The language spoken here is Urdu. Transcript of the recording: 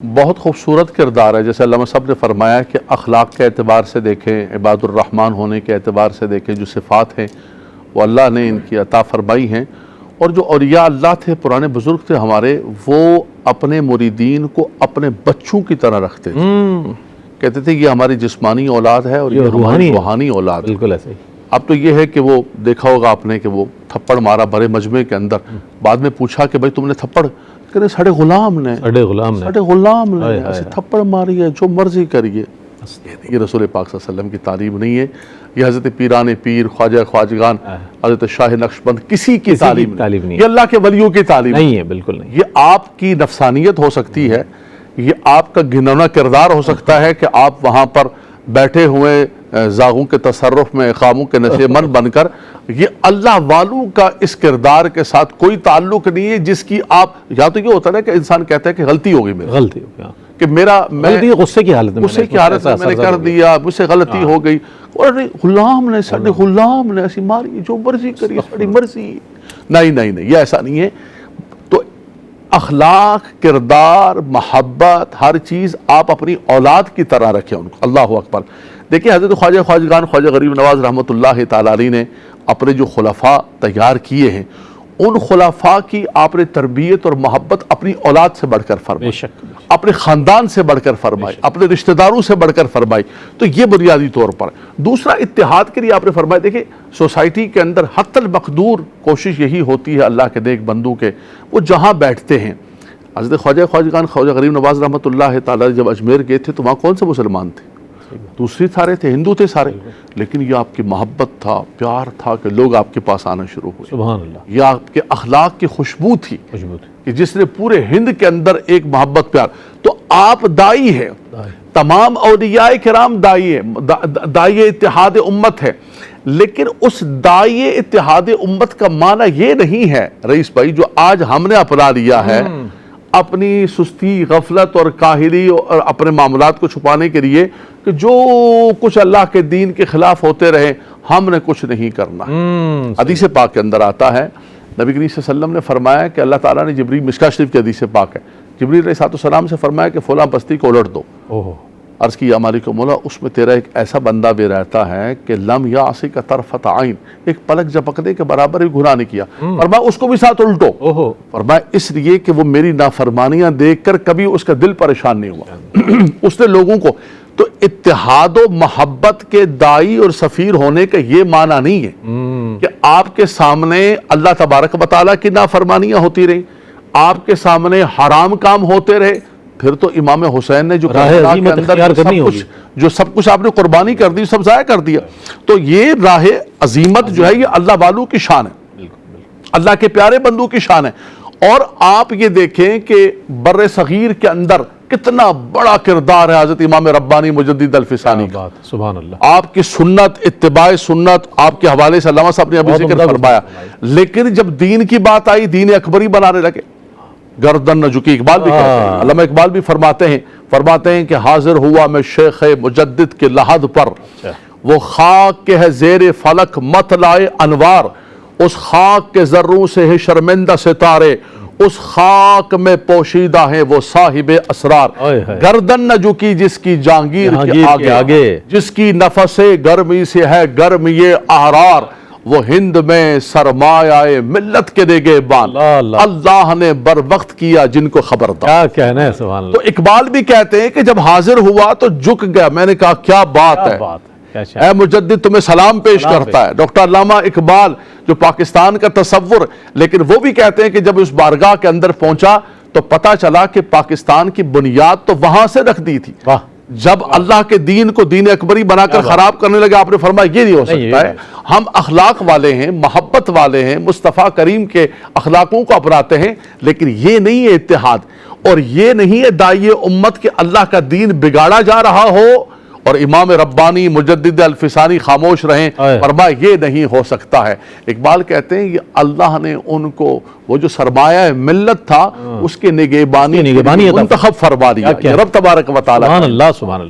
بہت خوبصورت کردار ہے، جیسے علامہ صاحب نے فرمایا کہ اخلاق کے اعتبار سے دیکھیں، عباد الرحمن ہونے کے اعتبار سے دیکھیں، جو صفات ہیں وہ اللہ نے ان کی عطا فرمائی ہیں، اور جو اولیاء اللہ تھے، پرانے بزرگ تھے ہمارے، وہ اپنے مریدین کو اپنے بچوں کی طرح رکھتے تھے۔ کہتے تھے یہ ہماری جسمانی اولاد ہے اور یہ ہماری روحانی اولاد ہے۔ بالکل ایسے ہی۔ اب تو یہ ہے کہ وہ دیکھا ہوگا آپ نے کہ وہ تھپڑ مارا بڑے مجمع کے اندر، بعد میں پوچھا کہ بھائی تم نے تھپڑ، کہ ساڑھے غلام نے ایسے تھپڑ ماری ہے، جو مرضی کریے۔ یہ رسول پاک صلی اللہ علیہ وسلم کی تعلیم نہیں ہے، یہ حضرت پیران پیر، خواجہ خواجگان، حضرت شاہ نقشبند کسی کی تعلیم نہیں، یہ اللہ کے ولیوں کی تعلیم نہیں ہے، بالکل نہیں۔ یہ آپ کی نفسانیت ہو سکتی ہے، یہ آپ کا گھنونا کردار ہو سکتا ہے کہ آپ وہاں پر بیٹھے ہوئے زاغوں کے تصرف میں خاموں کے نشے من بن کر، یہ اللہ والوں کا اس کردار کے ساتھ کوئی تعلق نہیں ہے جس کی آپ، یا تو یہ ہوتا ہے کہ انسان کہتا ہے کہ غلطی ہو گئی میرے، غلطی ہو گیا کہ میرا میں غصے کی حالت میں نے کر دیا، مجھ سے غلطی ہو گئی، اور غلام نے ساڑھے غلام نے ایسی ماری، جو مرضی کری ساڑھی مرضی۔ نہیں، یہ ایسا نہیں ہے۔ تو اخلاق، کردار، محبت، ہر چیز آپ اپنی اولاد کی طرح رکھیں ان کو۔ اللہ اکبر۔ دیکھیں حضرت خواجہ خواجگان، خواجہ غریب نواز رحمۃ اللہ تعالی علیہ نے اپنے جو خلفاء تیار کیے ہیں، ان خلفاء کی آپ نے تربیت اور محبت اپنی اولاد سے بڑھ کر فرمائی، اپنے خاندان سے بڑھ کر فرمائی، اپنے رشتہ داروں سے بڑھ کر فرمائی۔ تو یہ بنیادی طور پر۔ دوسرا، اتحاد کے لیے آپ نے فرمایا، دیکھیں سوسائٹی کے اندر حتی المقدور کوشش یہی ہوتی ہے اللہ کے نیک بندوں کے، وہ جہاں بیٹھتے ہیں۔ حضرت خواجہ خواجگان، خواجہ غریب نواز رحمۃ اللہ تعالی جب اجمیر گئے تھے تو وہاں کون سے مسلمان تھے؟ دوسری سارے تھے، ہندو تھے سارے، لیکن یہ آپ کی محبت تھا، پیار تھا کہ لوگ آپ کے پاس آنا شروع ہوئے۔ سبحان اللہ۔ یہ آپ کے اخلاق کی خوشبو تھی کہ جس نے پورے ہند کے اندر ایک محبت، پیار۔ تو آپ دائی ہیں، تمام اولیاء کرام دائی ہیں، دائی اتحاد امت ہے، لیکن اس دائی اتحاد امت کا معنی یہ نہیں ہے رئیس بھائی، جو آج ہم نے اپنا لیا ہے اپنی سستی، غفلت اور کاہلی اور اپنے معاملات کو چھپانے کے لیے، کہ جو کچھ اللہ کے دین کے خلاف ہوتے رہے، ہم نے کچھ نہیں کرنا۔ حدیث پاک کے اندر آتا ہے، نبی کریم صلی اللہ علیہ وسلم نے فرمایا کہ اللہ تعالیٰ نے جبریل، مشکاہ شریف کی حدیث پاک ہے، جبریل علیہ السلام سے فرمایا کہ فلاں بستی کو الٹ دو۔ عرض کی یا مالک مولا، اس میں تیرا ایک ایسا بندہ بھی رہتا ہے کہ لم یعصک طرفۃ عین، ایک پلک جھپکنے کے برابر بھی گناہ نہیں کیا، فرمایا اس کو بھی ساتھ الٹو، فرمایا اس لیے کہ وہ میری نافرمانیاں دیکھ کر کبھی اس کا دل پریشان نہیں ہوا۔ اس نے لوگوں کو، تو اتحاد و محبت کے دائی اور سفیر ہونے کا یہ معنی نہیں ہے کہ آپ کے سامنے اللہ تبارک و تعالیٰ کی نافرمانیاں ہوتی رہیں، آپ کے سامنے حرام کام ہوتے رہے۔ پھر تو امام حسین نے جو کربلا کے اندر جو سب کچھ آپ نے قربانی کر دی، سب ضائع کر دیا۔ تو یہ راہ عظیمت جو ہے یہ اللہ والوں کی شان ہے، اللہ کے پیارے بندوں کی شان ہے۔ اور آپ یہ دیکھیں کہ بر صغیر کے اندر کتنا بڑا کردار ہے حضرت امام ربانی مجدد الفسانی کا۔ سبحان اللہ۔ آپ کی سنت، اتباع سنت، آپ کے حوالے سے علامہ صاحب نے ابھی ذکر فرمایا، لیکن جب دین کی بات آئی، دین اکبری بنانے لگے، گردن نہ جھکی۔ اقبال بھی کہتے ہیں، علامہ اقبال بھی فرماتے ہیں کہ حاضر ہوا میں شیخ مجدد کے لحد پر، وہ خاک کے ہے زیر فلک مطلع انوار، اس خاک کے ذروں سے ہے شرمندہ ستارے، اس خاک میں پوشیدہ ہیں وہ صاحب اسرار، گردن نہ جھکی جس کی جہانگیر کے آگے، جس کی نفس گرمی سے ہے گرمی احرار، وہ ہند میں سرمایہ ملت کے دیگے بان، اللہ نے بر وقت کیا جن کو خبردار۔ کیا کہنا ہے، سبحان اللہ۔ تو اقبال بھی کہتے ہیں کہ جب حاضر ہوا تو جھک گیا، میں نے کہا کیا بات ہے، اے مجدد تمہیں سلام پیش کرتا ہے۔ ڈاکٹر علامہ اقبال جو پاکستان کا تصور، لیکن وہ بھی کہتے ہیں کہ جب اس بارگاہ کے اندر پہنچا تو پتا چلا کہ پاکستان کی بنیاد تو وہاں سے رکھ دی تھی، جب اللہ کے دین کو دین اکبری بنا کر خراب کرنے لگے، آپ نے فرمایا یہ نہیں ہو سکتا ہے۔ ہم اخلاق والے ہیں، محبت والے ہیں، مصطفیٰ کریم کے اخلاقوں کو اپناتے ہیں، لیکن یہ نہیں ہے اتحاد، اور یہ نہیں ہے داعی امت کہ اللہ کا دین بگاڑا جا رہا ہو اور امام ربانی مجدد الفسانی خاموش رہیں، فرمایا یہ نہیں ہو سکتا ہے۔ اقبال کہتے ہیں یہ اللہ نے ان کو وہ جو سرمایہ ملت تھا اس کے نگہبانی منتخب فرما دیا، رب تبارک و تعالیٰ۔ سبحان اللہ، سبحان اللہ۔